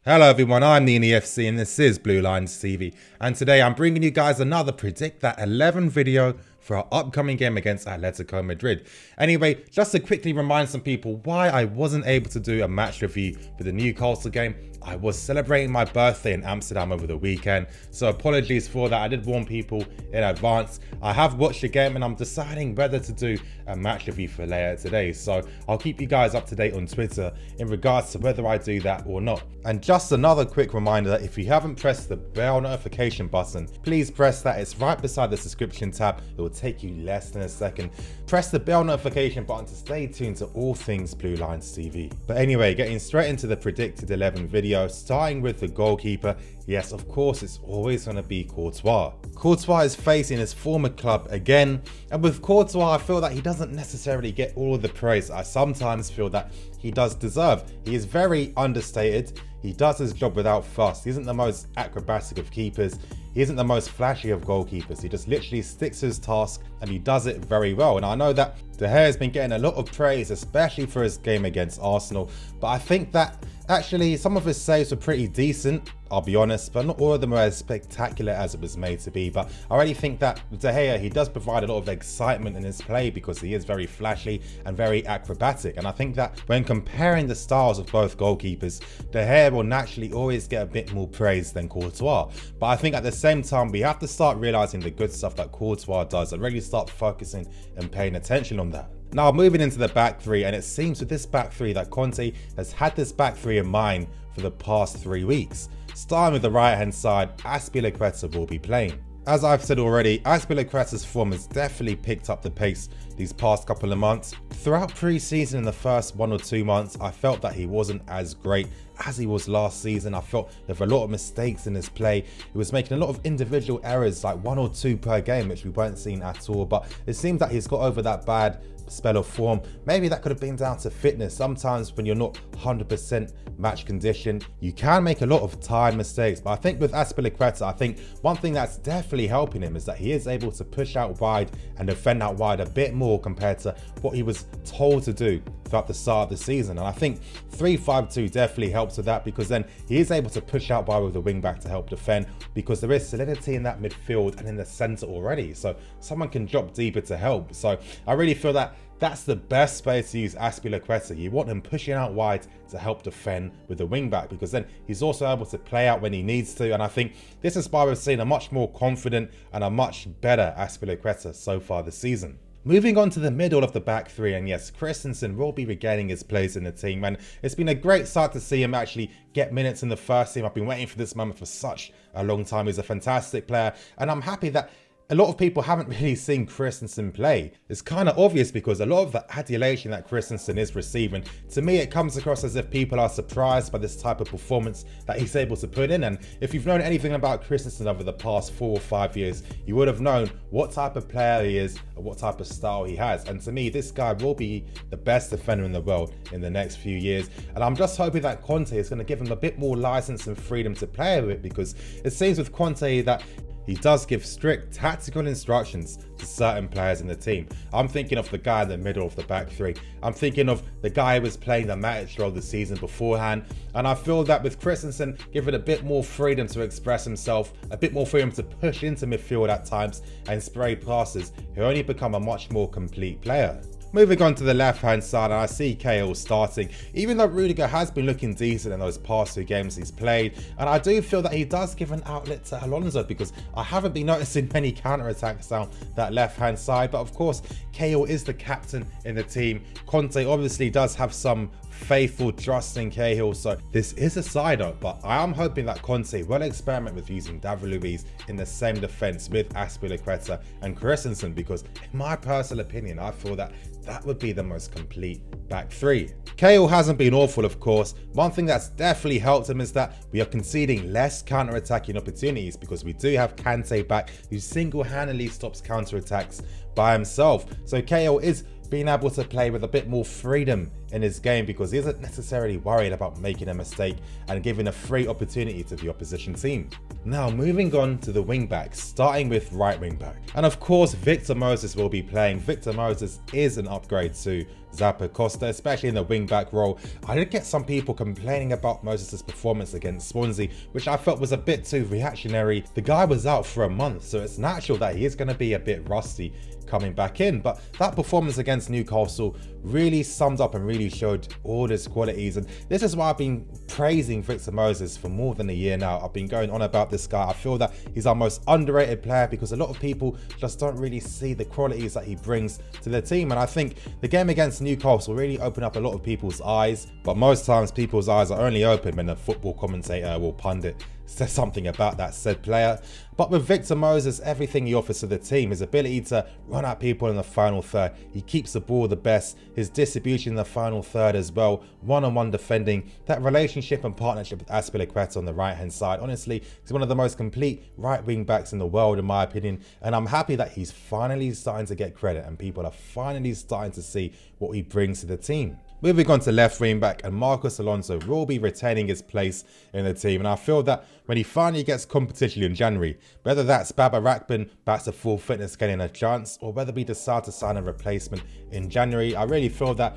Hello everyone, I'm the EFC and this is Blue Lines TV, and today I'm bringing you guys another Predict That 11 video for our upcoming game against Atletico Madrid. Anyway, just to quickly remind some people why I wasn't able to do a match review for the Newcastle game. I was celebrating my birthday in Amsterdam over the weekend, so apologies for that. I did warn people in advance. I have watched the game and I'm deciding whether to do a match review for later today, so I'll keep you guys up to date on Twitter in regards to whether I do that or not. And just another quick reminder that if you haven't pressed the bell notification button, please press that. It's right beside the subscription tab. It will take you less than a second. Press the bell notification button to stay tuned to all things Blue Lines TV. But anyway, getting straight into the Predicted 11 video, starting with the goalkeeper. Yes, of course, it's always going to be Courtois. Courtois is facing his former club again, and with Courtois I feel that he doesn't necessarily get all of the praise I sometimes feel that he does deserve. He is very understated. He does his job without fuss. He isn't the most acrobatic of keepers. He isn't the most flashy of goalkeepers. He just literally sticks to his task and he does it very well. And I know that De Gea has been getting a lot of praise, especially for his game against Arsenal. But I think that actually some of his saves were pretty decent, I'll be honest, but not all of them were as spectacular as it was made to be. But I already think that De Gea, he does provide a lot of excitement in his play because he is very flashy and very acrobatic. And I think that when comparing the styles of both goalkeepers, De Gea will naturally always get a bit more praise than Courtois. But I think at the same time, we have to start realizing the good stuff that Courtois does and really start focusing and paying attention on that. Now moving into the back three, and it seems with this back three that Conte has had this back three in mind for the past 3 weeks. Starting with the right hand side, Aspilicueta will be playing. As I've said already, Aspilicueta's form has definitely picked up the pace these past couple of months. Throughout pre-season in the first 1 or 2 months, I felt that he wasn't as great as he was last season. I felt there were a lot of mistakes in his play. He was making a lot of individual errors, like 1 or 2 per game, which we weren't seeing at all. But it seems that he's got over that bad spell of form. Maybe that could have been down to fitness. Sometimes when you're not 100% match condition, you can make a lot of tired mistakes. But I think with Aspilicueta, I think one thing that's definitely helping him is that he is able to push out wide and defend out wide a bit more compared to what he was told to do throughout the start of the season. And I think 3-5-2 definitely helps with that, because then he is able to push out wide with the wing back to help defend, because there is solidity in that midfield and in the centre already, so someone can drop deeper to help. So I really feel that that's the best space to use Aspilicueta. You want him pushing out wide to help defend with the wing back, because then he's also able to play out when he needs to. And I think this is why we've seen a much more confident and a much better Aspilicueta so far this season. Moving on to the middle of the back three, and yes, Christensen will be regaining his place in the team, and it's been a great sight to see him actually get minutes in the first team. I've been waiting for this moment for such a long time. He's a fantastic player, and I'm happy that a lot of people haven't really seen Christensen play. It's kind of obvious because a lot of the adulation that Christensen is receiving, to me it comes across as if people are surprised by this type of performance that he's able to put in. And if you've known anything about Christensen over the past 4 or 5 years, you would have known what type of player he is and what type of style he has. And to me, this guy will be the best defender in the world in the next few years. And I'm just hoping that Conte is going to give him a bit more license and freedom to play with it, because it seems with Conte that he does give strict tactical instructions to certain players in the team. I'm thinking of the guy in the middle of the back three. I'm thinking of the guy who was playing the Matic role the season beforehand. And I feel that with Christensen given a bit more freedom to express himself, a bit more freedom to push into midfield at times and spray passes, he'll only become a much more complete player. Moving on to the left-hand side, and I see Cahill starting, even though Rudiger has been looking decent in those past 2 games he's played. And I do feel that he does give an outlet to Alonso, because I haven't been noticing many counter-attacks down that left-hand side. But of course, Cahill is the captain in the team. Conte obviously does have some faithful trust in Cahill, so this is a side note, but I am hoping that Conte will experiment with using David Luiz in the same defence with Aspilicueta and Christensen, because in my personal opinion, I feel that that would be the most complete back three. Cahill hasn't been awful, of course. One thing that's definitely helped him is that we are conceding less counter-attacking opportunities, because we do have Kante back, who single-handedly stops counter-attacks by himself. So Cahill is being able to play with a bit more freedom in his game because he isn't necessarily worried about making a mistake and giving a free opportunity to the opposition team. Now moving on to the wing backs, starting with right wing back. And of course Victor Moses will be playing. Victor Moses is an upgrade to Zappacosta, especially in the wing back role. I did get some people complaining about Moses' performance against Swansea, which I felt was a bit too reactionary. The guy was out for a month, so it's natural that he is going to be a bit rusty coming back in, but that performance against Newcastle really summed up and really showed all his qualities. And this is why I've been praising Victor Moses for more than a year now. I've been going on about this guy. I feel that he's our most underrated player because a lot of people just don't really see the qualities that he brings to the team. And I think the game against Newcastle really opened up a lot of people's eyes, but most times people's eyes are only open when a football commentator or pundit says something about that said player. But with Victor Moses, everything he offers to the team, his ability to run at people in the final third, he keeps the ball the best, his distribution in the final third as well, one-on-one defending, that relationship and partnership with Aspilicueta on the right hand side. Honestly, he's one of the most complete right wing backs in the world in my opinion, and I'm happy that he's finally starting to get credit and people are finally starting to see what he brings to the team. Moving on to left wing back, and Marcos Alonso will be retaining his place in the team, and I feel that when he finally gets competition in January, whether that's Baba Rakban back to full fitness getting a chance, or whether we decide to sign a replacement in January, I really feel that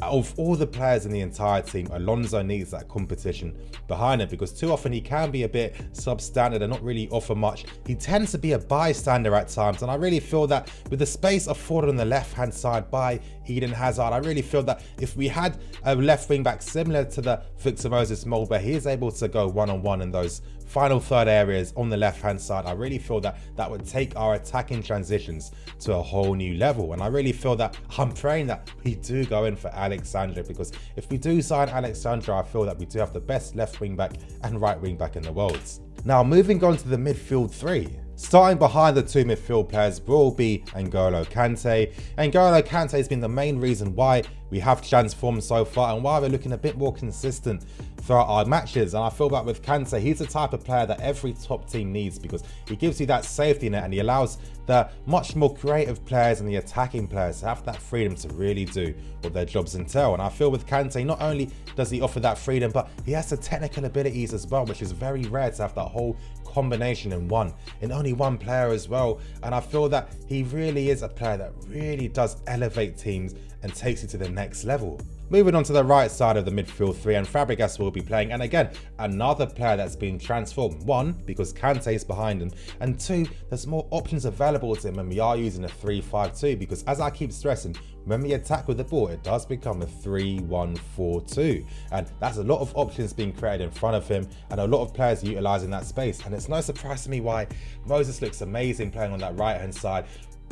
of all the players in the entire team, Alonso needs that competition behind him because too often he can be a bit substandard and not really offer much. He tends to be a bystander at times, and I really feel that with the space afforded on the left hand side by Eden Hazard, I really feel that if we had a left wing back similar to the Victor Moses mold where he is able to go one-on-one in those final third areas on the left hand side, I really feel that that would take our attacking transitions to a whole new level. And I really feel that I'm praying that we do go in for Alexandra, because if we do sign Alexandra, I feel that we do have the best left wing back and right wing back in the world. Now moving on to the midfield three. Starting behind the two midfield players will be N'Golo Kante. N'Golo Kante has been the main reason why we have transformed so far and why we're looking a bit more consistent throughout our matches. And I feel that with Kante, he's the type of player that every top team needs because he gives you that safety net and he allows the much more creative players and the attacking players to have that freedom to really do what their jobs entail. And I feel with Kante, not only does he offer that freedom, but he has the technical abilities as well, which is very rare to have that whole combination in only one player as well. And I feel that he really is a player that really does elevate teams and takes you to the next level. Moving on to the right side of the midfield three, and Fabregas will be playing, and again another player that's been transformed. One, because Kante is behind him, and two, there's more options available to him when we are using a 3-5-2, because as I keep stressing, when we attack with the ball it does become a 3-1-4-2, and that's a lot of options being created in front of him and a lot of players utilising that space. And it's no surprise to me why Moses looks amazing playing on that right hand side.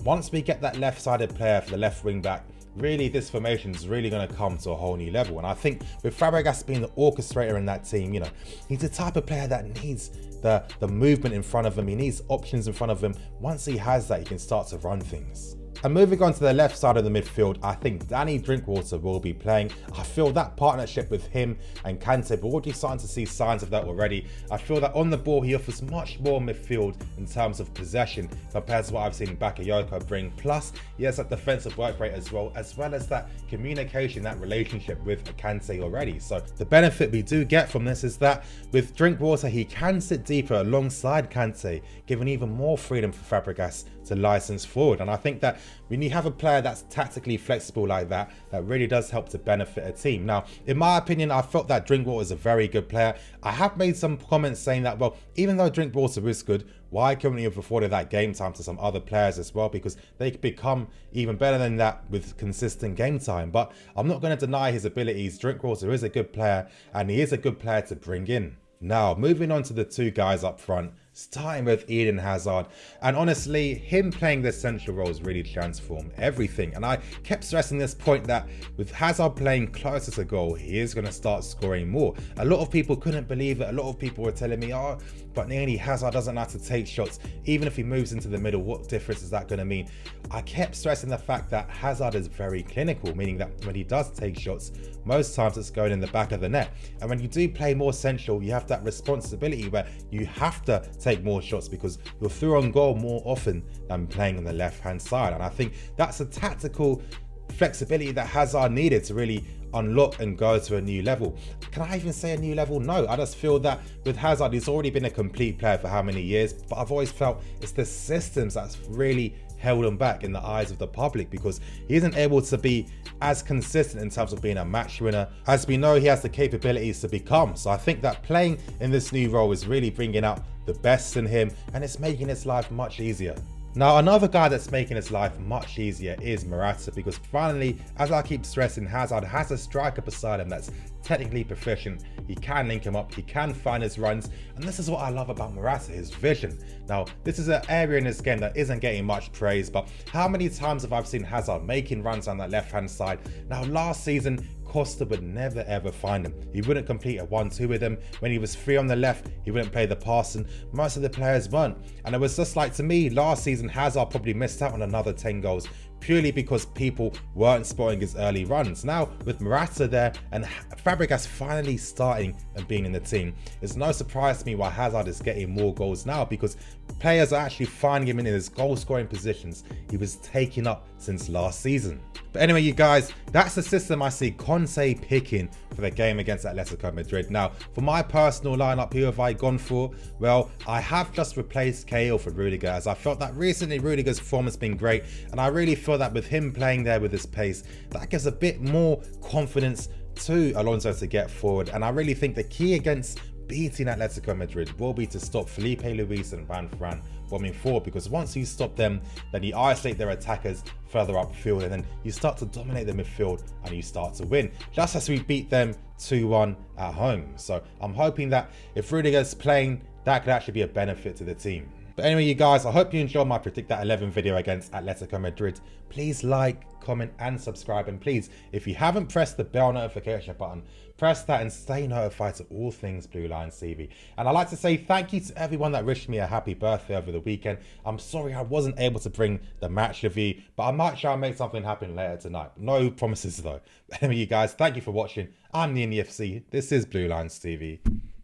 Once we get that left-sided player for the left wing back, really this formation is really going to come to a whole new level. And I think with Fabregas being the orchestrator in that team, you know, he's the type of player that needs the movement in front of him. He needs options in front of him. Once he has that, he can start to run things. And moving on to the left side of the midfield, I think Danny Drinkwater will be playing. I feel that partnership with him and Kante, we're already starting to see signs of that already. I feel that on the ball, he offers much more midfield in terms of possession compared to what I've seen Bakayoko bring. Plus, he has that defensive work rate as well as that communication, that relationship with Kante already. So the benefit we do get from this is that with Drinkwater, he can sit deeper alongside Kante, giving even more freedom for Fabregas to license forward. And I think that when you have a player that's tactically flexible like that, that really does help to benefit a team. Now, in my opinion, I felt that Drinkwater is a very good player. I have made some comments saying that, well, even though Drinkwater is good, why couldn't he have afforded that game time to some other players as well? Because they could become even better than that with consistent game time. But I'm not going to deny his abilities. Drinkwater is a good player and he is a good player to bring in. Now, moving on to the two guys up front, starting with Eden Hazard. And honestly, him playing this central role has really transformed everything. And I kept stressing this point that with Hazard playing closer to goal, he is going to start scoring more. A lot of people couldn't believe it. A lot of people were telling me, oh, but nearly Hazard doesn't have to take shots. Even if he moves into the middle, what difference is that going to mean? I kept stressing the fact that Hazard is very clinical, meaning that when he does take shots, most times it's going in the back of the net. And when you do play more central, you have that responsibility where you have to take more shots because you're through on goal more often than playing on the left hand side. And I think that's a tactical flexibility that Hazard needed to really unlock and go to a new level. Can I even say a new level? No, I just feel that with Hazard, he's already been a complete player for how many years, but I've always felt it's the systems that's really held him back in the eyes of the public, because he isn't able to be as consistent in terms of being a match winner as we know he has the capabilities to become. So I think that playing in this new role is really bringing out the best in him, and it's making his life much easier. Now, another guy that's making his life much easier is Morata, because finally, as I keep stressing, Hazard has a striker beside him that's technically proficient. He can link him up, he can find his runs, and this is what I love about Morata, his vision. Now, this is an area in this game that isn't getting much praise, but how many times have I seen Hazard making runs on that left-hand side? Now, last season, Costa would never ever find him. He wouldn't complete a 1-2 with him. When he was free on the left, he wouldn't play the pass, and most of the players weren't. And it was just like, to me, last season, Hazard probably missed out on another 10 goals purely because people weren't spotting his early runs. Now, with Morata there and Fabregas finally starting and being in the team, it's no surprise to me why Hazard is getting more goals now, because players are actually finding him in his goal scoring positions he was taking up since last season. But anyway, you guys, that's the system I see Conte picking for the game against Atletico Madrid. Now, for my personal lineup, who have I gone for? Well, I have just replaced Cahill for Rudiger, as I felt that recently Rudiger's form has been great, and I really feel that with him playing there with his pace, that gives a bit more confidence to Alonso to get forward. And I really think the key against beating Atletico Madrid will be to stop Felipe Luis and Van Fran bombing forward, because once you stop them, then you isolate their attackers further upfield, and then you start to dominate the midfield and you start to win, just as we beat them 2-1 at home. So I'm hoping that if Rudiger's playing, that could actually be a benefit to the team. But anyway, you guys, I hope you enjoyed my Predict That 11 video against Atletico Madrid. Please like, comment and subscribe, and please, if you haven't pressed the bell notification button, press that and stay notified to all things Blue Line TV. And I'd like to say thank you to everyone that wished me a happy birthday over the weekend. I'm sorry I wasn't able to bring the match review, but I might try and make something happen later tonight. No promises though. But anyway, you guys, thank you for watching. I'm the FC. This is Blue Lines TV,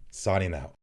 signing out.